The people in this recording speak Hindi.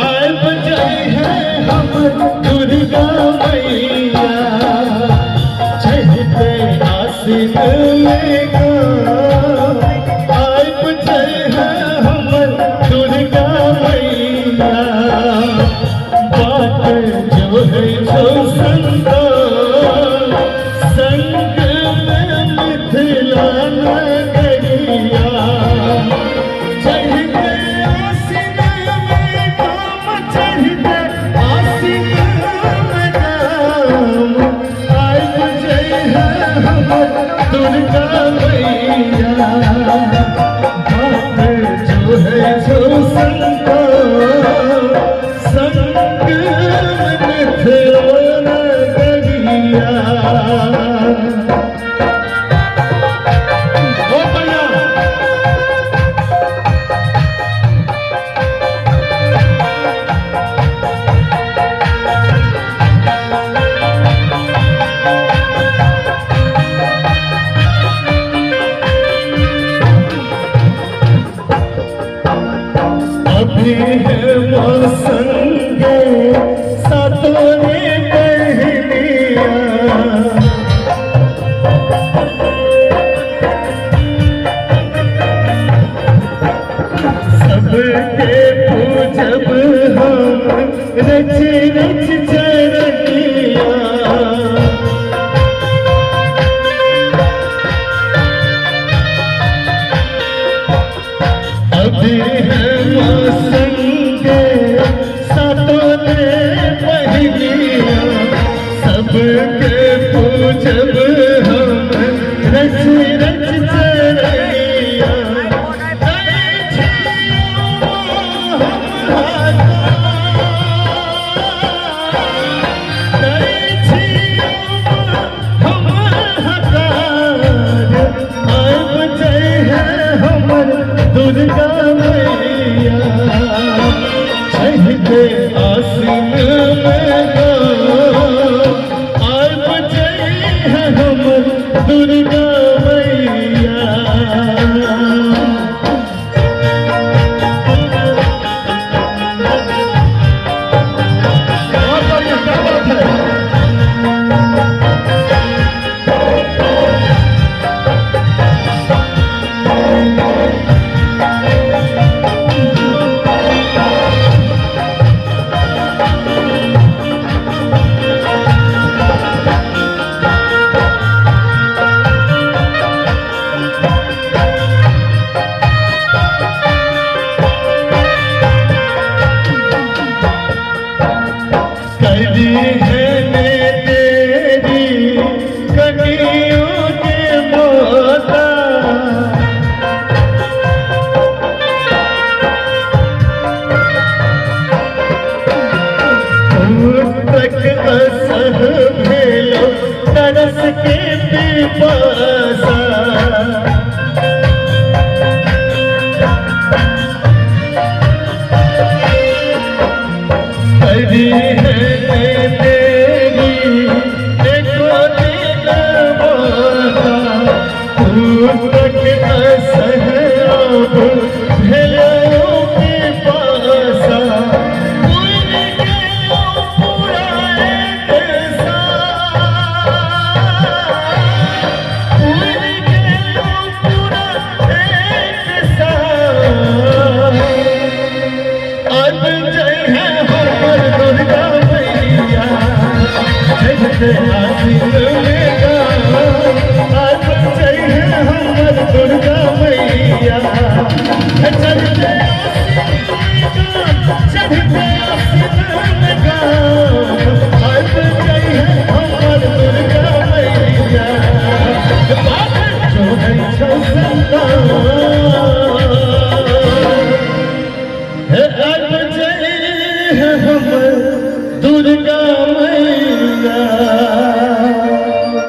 आए बजाई है हम दुर्गा मैया, चढ़ते आसीन में आए बजाई है हम दुर्गा मैया, बात जो है जो संता संग में मिथिला नगरिया, दुर्गा मैया, बात जो है जो संता संग मिथिला नगरिया। अभी है मौसंगे सातों ने पहलिया, सबके पूजब हम रच रच चरनिया, अभी है मौसंगे सातों ने पहलिया, सबके पूजब हम रच रच चरनिया, दुर्गा मैया, चढ़ते आसीन में आए बजाई है हम दुर्गा मैया। करी है मैं तेरी कनियों के मोता, तक असह भेलो तरस के पिपासा, करी है तेरी देखो दिल माता, तक असह अब भेलो पिपासा, दुर्गा मैया, जगत आसीन में